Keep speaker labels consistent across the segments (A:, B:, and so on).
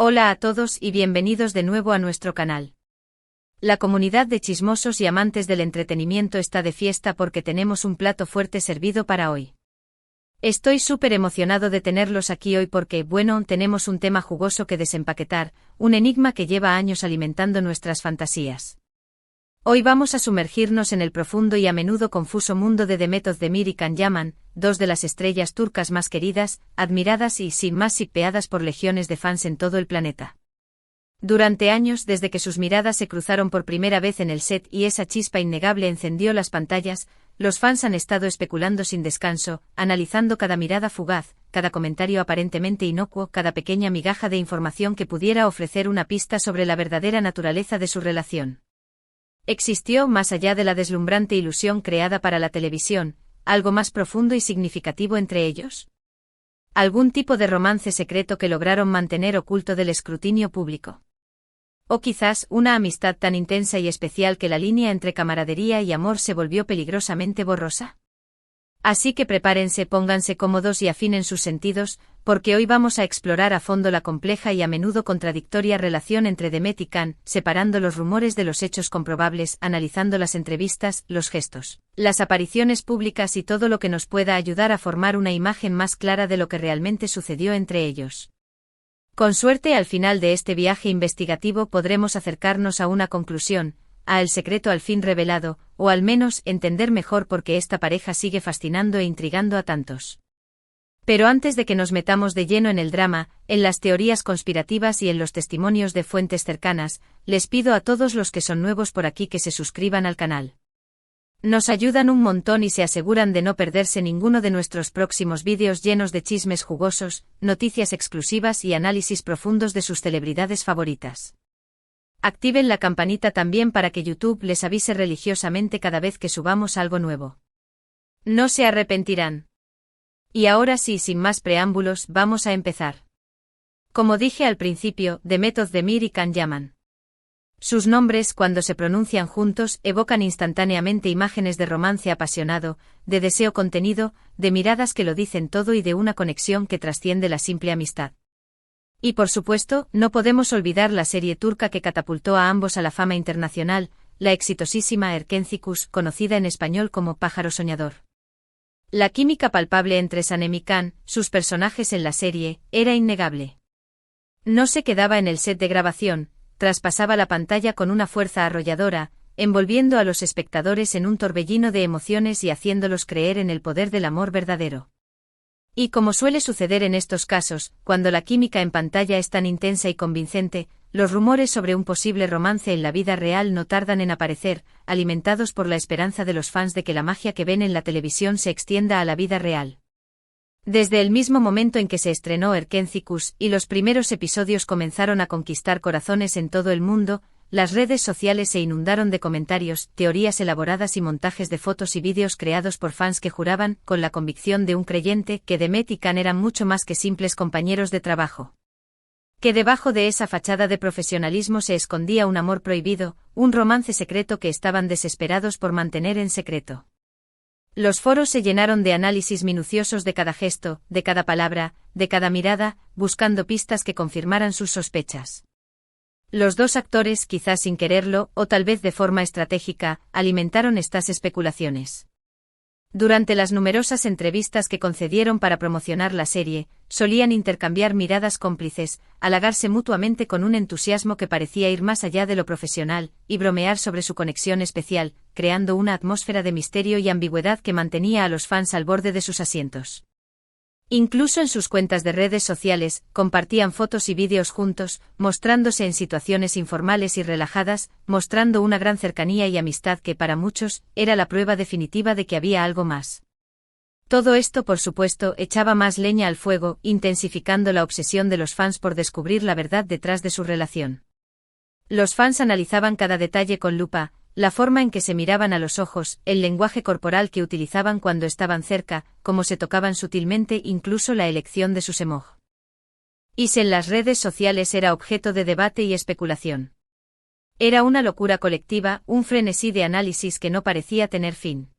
A: Hola a todos y bienvenidos de nuevo a nuestro canal. La comunidad de chismosos y amantes del entretenimiento está de fiesta porque tenemos un plato fuerte servido para hoy. Estoy súper emocionado de tenerlos aquí hoy porque, bueno, tenemos un tema jugoso que desempaquetar, un enigma que lleva años alimentando nuestras fantasías. Hoy vamos a sumergirnos en el profundo y a menudo confuso mundo de Demet Özdemir y Can Yaman, dos de las estrellas turcas más queridas, admiradas y sin más shippeadas por legiones de fans en todo el planeta. Durante años, desde que sus miradas se cruzaron por primera vez en el set y esa chispa innegable encendió las pantallas, los fans han estado especulando sin descanso, analizando cada mirada fugaz, cada comentario aparentemente inocuo, cada pequeña migaja de información que pudiera ofrecer una pista sobre la verdadera naturaleza de su relación. ¿Existió, más allá de la deslumbrante ilusión creada para la televisión, algo más profundo y significativo entre ellos? ¿Algún tipo de romance secreto que lograron mantener oculto del escrutinio público? ¿O quizás una amistad tan intensa y especial que la línea entre camaradería y amor se volvió peligrosamente borrosa? Así que prepárense, pónganse cómodos y afinen sus sentidos, porque hoy vamos a explorar a fondo la compleja y a menudo contradictoria relación entre Demet y Can, separando los rumores de los hechos comprobables, analizando las entrevistas, los gestos, las apariciones públicas y todo lo que nos pueda ayudar a formar una imagen más clara de lo que realmente sucedió entre ellos. Con suerte, al final de este viaje investigativo podremos acercarnos a una conclusión, a el secreto al fin revelado, o al menos entender mejor por qué esta pareja sigue fascinando e intrigando a tantos. Pero antes de que nos metamos de lleno en el drama, en las teorías conspirativas y en los testimonios de fuentes cercanas, les pido a todos los que son nuevos por aquí que se suscriban al canal. Nos ayudan un montón y se aseguran de no perderse ninguno de nuestros próximos vídeos llenos de chismes jugosos, noticias exclusivas y análisis profundos de sus celebridades favoritas. Activen la campanita también para que YouTube les avise religiosamente cada vez que subamos algo nuevo. No se arrepentirán. Y ahora sí, sin más preámbulos, vamos a empezar. Como dije al principio, Demet Özdemir y Can Yaman. Sus nombres, cuando se pronuncian juntos, evocan instantáneamente imágenes de romance apasionado, de deseo contenido, de miradas que lo dicen todo y de una conexión que trasciende la simple amistad. Y por supuesto, no podemos olvidar la serie turca que catapultó a ambos a la fama internacional, la exitosísima Erkenci Kuş, conocida en español como Pájaro Soñador. La química palpable entre Sanem y Can, sus personajes en la serie, era innegable. No se quedaba en el set de grabación, traspasaba la pantalla con una fuerza arrolladora, envolviendo a los espectadores en un torbellino de emociones y haciéndolos creer en el poder del amor verdadero. Y como suele suceder en estos casos, cuando la química en pantalla es tan intensa y convincente, los rumores sobre un posible romance en la vida real no tardan en aparecer, alimentados por la esperanza de los fans de que la magia que ven en la televisión se extienda a la vida real. Desde el mismo momento en que se estrenó Erkenci Kuş y los primeros episodios comenzaron a conquistar corazones en todo el mundo, las redes sociales se inundaron de comentarios, teorías elaboradas y montajes de fotos y vídeos creados por fans que juraban, con la convicción de un creyente, que Demet y Can eran mucho más que simples compañeros de trabajo. Que debajo de esa fachada de profesionalismo se escondía un amor prohibido, un romance secreto que estaban desesperados por mantener en secreto. Los foros se llenaron de análisis minuciosos de cada gesto, de cada palabra, de cada mirada, buscando pistas que confirmaran sus sospechas. Los dos actores, quizás sin quererlo, o tal vez de forma estratégica, alimentaron estas especulaciones. Durante las numerosas entrevistas que concedieron para promocionar la serie, solían intercambiar miradas cómplices, halagarse mutuamente con un entusiasmo que parecía ir más allá de lo profesional, y bromear sobre su conexión especial, creando una atmósfera de misterio y ambigüedad que mantenía a los fans al borde de sus asientos. Incluso en sus cuentas de redes sociales, compartían fotos y vídeos juntos, mostrándose en situaciones informales y relajadas, mostrando una gran cercanía y amistad que para muchos, era la prueba definitiva de que había algo más. Todo esto, por supuesto, echaba más leña al fuego, intensificando la obsesión de los fans por descubrir la verdad detrás de su relación. Los fans analizaban cada detalle con lupa, la forma en que se miraban a los ojos, el lenguaje corporal que utilizaban cuando estaban cerca, cómo se tocaban sutilmente, incluso la elección de sus emojis. Y en las redes sociales era objeto de debate y especulación. Era una locura colectiva, un frenesí de análisis que no parecía tener fin.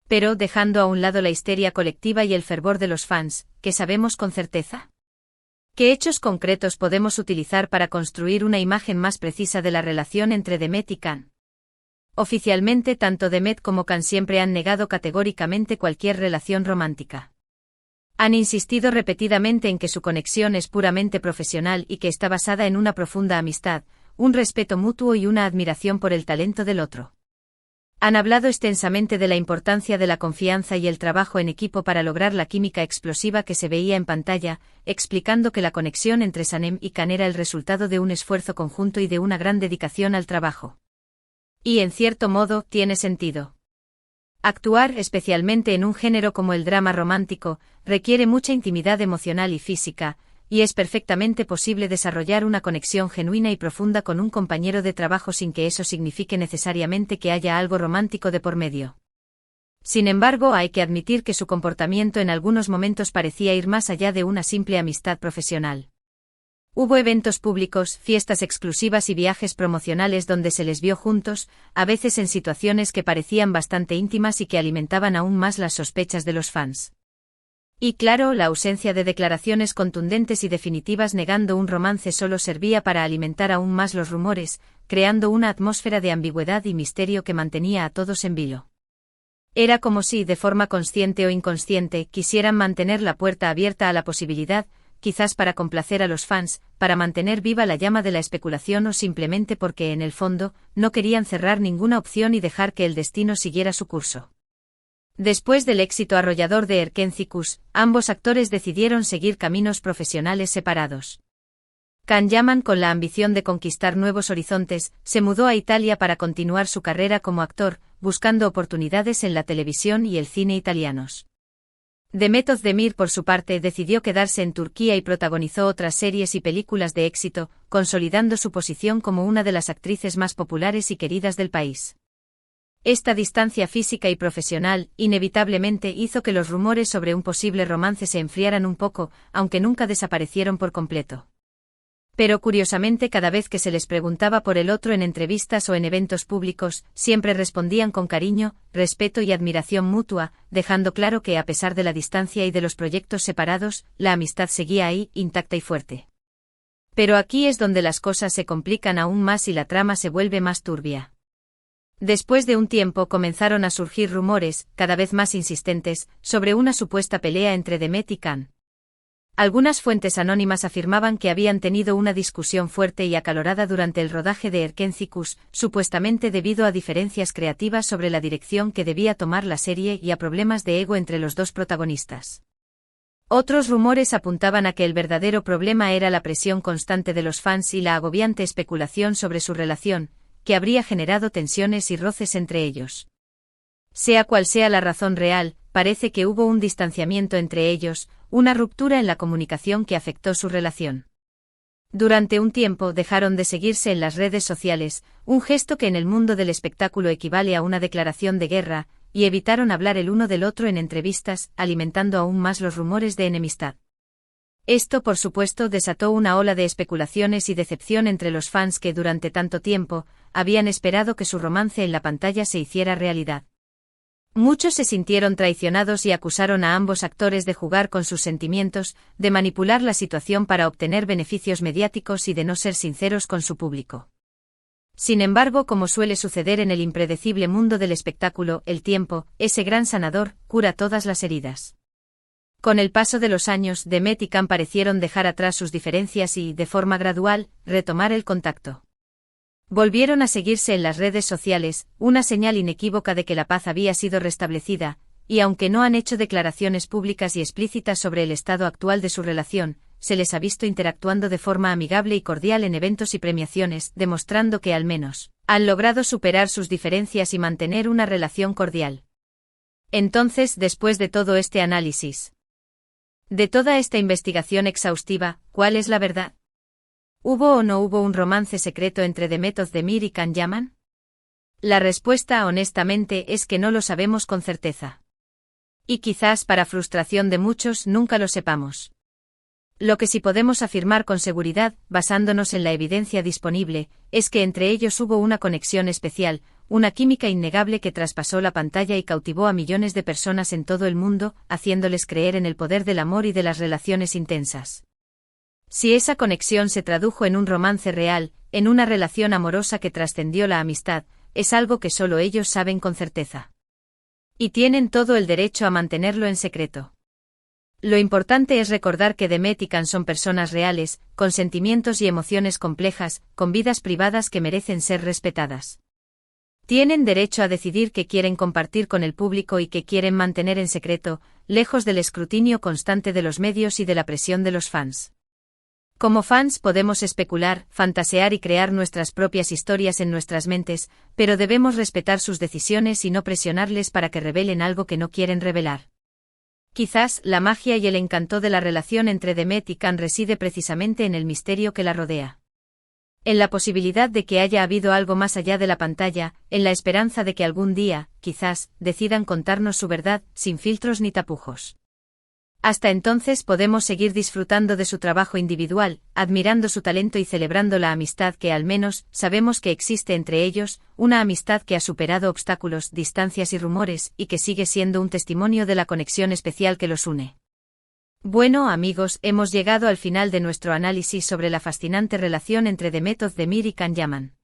A: Pero, dejando a un lado la histeria colectiva y el fervor de los fans, ¿qué sabemos con certeza? ¿Qué hechos concretos podemos utilizar para construir una imagen más precisa de la relación entre Demet y Can? Oficialmente tanto Demet como Can siempre han negado categóricamente cualquier relación romántica. Han insistido repetidamente en que su conexión es puramente profesional y que está basada en una profunda amistad, un respeto mutuo y una admiración por el talento del otro. Han hablado extensamente de la importancia de la confianza y el trabajo en equipo para lograr la química explosiva que se veía en pantalla, explicando que la conexión entre Sanem y Can era el resultado de un esfuerzo conjunto y de una gran dedicación al trabajo. Y en cierto modo, tiene sentido. Actuar, especialmente en un género como el drama romántico, requiere mucha intimidad emocional y física, y es perfectamente posible desarrollar una conexión genuina y profunda con un compañero de trabajo sin que eso signifique necesariamente que haya algo romántico de por medio. Sin embargo, hay que admitir que su comportamiento en algunos momentos parecía ir más allá de una simple amistad profesional. Hubo eventos públicos, fiestas exclusivas y viajes promocionales donde se les vio juntos, a veces en situaciones que parecían bastante íntimas y que alimentaban aún más las sospechas de los fans. Y claro, la ausencia de declaraciones contundentes y definitivas negando un romance solo servía para alimentar aún más los rumores, creando una atmósfera de ambigüedad y misterio que mantenía a todos en vilo. Era como si, de forma consciente o inconsciente, quisieran mantener la puerta abierta a la posibilidad, quizás para complacer a los fans, para mantener viva la llama de la especulación o simplemente porque en el fondo, no querían cerrar ninguna opción y dejar que el destino siguiera su curso. Después del éxito arrollador de Erkencikus, ambos actores decidieron seguir caminos profesionales separados. Can Yaman, con la ambición de conquistar nuevos horizontes, se mudó a Italia para continuar su carrera como actor, buscando oportunidades en la televisión y el cine italianos. Demet Özdemir, por su parte, decidió quedarse en Turquía y protagonizó otras series y películas de éxito, consolidando su posición como una de las actrices más populares y queridas del país. Esta distancia física y profesional, inevitablemente hizo que los rumores sobre un posible romance se enfriaran un poco, aunque nunca desaparecieron por completo. Pero curiosamente, cada vez que se les preguntaba por el otro en entrevistas o en eventos públicos, siempre respondían con cariño, respeto y admiración mutua, dejando claro que a pesar de la distancia y de los proyectos separados, la amistad seguía ahí, intacta y fuerte. Pero aquí es donde las cosas se complican aún más y la trama se vuelve más turbia. Después de un tiempo comenzaron a surgir rumores, cada vez más insistentes, sobre una supuesta pelea entre Demet y Can. Algunas fuentes anónimas afirmaban que habían tenido una discusión fuerte y acalorada durante el rodaje de Erkencikus, supuestamente debido a diferencias creativas sobre la dirección que debía tomar la serie y a problemas de ego entre los dos protagonistas. Otros rumores apuntaban a que el verdadero problema era la presión constante de los fans y la agobiante especulación sobre su relación, que habría generado tensiones y roces entre ellos. Sea cual sea la razón real, parece que hubo un distanciamiento entre ellos, una ruptura en la comunicación que afectó su relación. Durante un tiempo dejaron de seguirse en las redes sociales, un gesto que en el mundo del espectáculo equivale a una declaración de guerra, y evitaron hablar el uno del otro en entrevistas, alimentando aún más los rumores de enemistad. Esto, por supuesto, desató una ola de especulaciones y decepción entre los fans que durante tanto tiempo habían esperado que su romance en la pantalla se hiciera realidad. Muchos se sintieron traicionados y acusaron a ambos actores de jugar con sus sentimientos, de manipular la situación para obtener beneficios mediáticos y de no ser sinceros con su público. Sin embargo, como suele suceder en el impredecible mundo del espectáculo, el tiempo, ese gran sanador, cura todas las heridas. Con el paso de los años, Demet y Can parecieron dejar atrás sus diferencias y, de forma gradual, retomar el contacto. Volvieron a seguirse en las redes sociales, una señal inequívoca de que la paz había sido restablecida, y aunque no han hecho declaraciones públicas y explícitas sobre el estado actual de su relación, se les ha visto interactuando de forma amigable y cordial en eventos y premiaciones, demostrando que al menos han logrado superar sus diferencias y mantener una relación cordial. Entonces, después de todo este análisis, de toda esta investigación exhaustiva, ¿cuál es la verdad? ¿Hubo o no hubo un romance secreto entre Demet Özdemir y Can Yaman? La respuesta, honestamente, es que no lo sabemos con certeza. Y quizás, para frustración de muchos, nunca lo sepamos. Lo que sí podemos afirmar con seguridad, basándonos en la evidencia disponible, es que entre ellos hubo una conexión especial, una química innegable que traspasó la pantalla y cautivó a millones de personas en todo el mundo, haciéndoles creer en el poder del amor y de las relaciones intensas. Si esa conexión se tradujo en un romance real, en una relación amorosa que trascendió la amistad, es algo que solo ellos saben con certeza. Y tienen todo el derecho a mantenerlo en secreto. Lo importante es recordar que Demet y Can son personas reales, con sentimientos y emociones complejas, con vidas privadas que merecen ser respetadas. Tienen derecho a decidir qué quieren compartir con el público y qué quieren mantener en secreto, lejos del escrutinio constante de los medios y de la presión de los fans. Como fans podemos especular, fantasear y crear nuestras propias historias en nuestras mentes, pero debemos respetar sus decisiones y no presionarles para que revelen algo que no quieren revelar. Quizás la magia y el encanto de la relación entre Demet y Can reside precisamente en el misterio que la rodea. En la posibilidad de que haya habido algo más allá de la pantalla, en la esperanza de que algún día, quizás, decidan contarnos su verdad, sin filtros ni tapujos. Hasta entonces podemos seguir disfrutando de su trabajo individual, admirando su talento y celebrando la amistad que al menos sabemos que existe entre ellos, una amistad que ha superado obstáculos, distancias y rumores, y que sigue siendo un testimonio de la conexión especial que los une. Bueno amigos, hemos llegado al final de nuestro análisis sobre la fascinante relación entre Demet Özdemir y Can Yaman.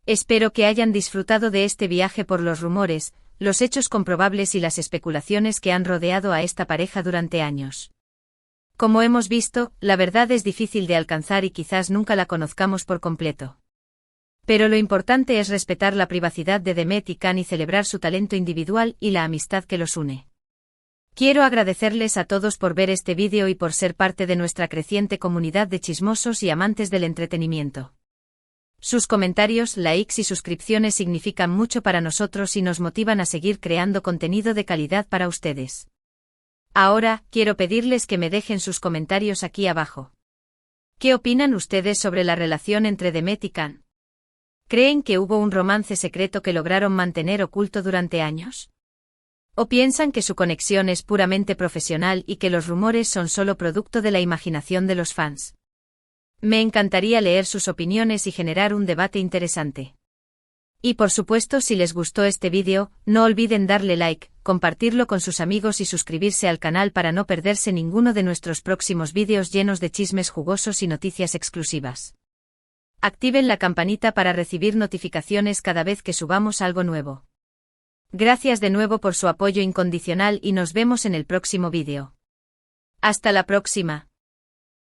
A: Espero que hayan disfrutado de este viaje por los rumores, los hechos comprobables y las especulaciones que han rodeado a esta pareja durante años. Como hemos visto, la verdad es difícil de alcanzar y quizás nunca la conozcamos por completo. Pero lo importante es respetar la privacidad de Demet y Can y celebrar su talento individual y la amistad que los une. Quiero agradecerles a todos por ver este vídeo y por ser parte de nuestra creciente comunidad de chismosos y amantes del entretenimiento. Sus comentarios, likes y suscripciones significan mucho para nosotros y nos motivan a seguir creando contenido de calidad para ustedes. Ahora, quiero pedirles que me dejen sus comentarios aquí abajo. ¿Qué opinan ustedes sobre la relación entre Demet y Can? ¿Creen que hubo un romance secreto que lograron mantener oculto durante años? ¿O piensan que su conexión es puramente profesional y que los rumores son solo producto de la imaginación de los fans? Me encantaría leer sus opiniones y generar un debate interesante. Y por supuesto, si les gustó este vídeo, no olviden darle like, compartirlo con sus amigos y suscribirse al canal para no perderse ninguno de nuestros próximos vídeos llenos de chismes jugosos y noticias exclusivas. Activen la campanita para recibir notificaciones cada vez que subamos algo nuevo. Gracias de nuevo por su apoyo incondicional y nos vemos en el próximo vídeo. Hasta la próxima.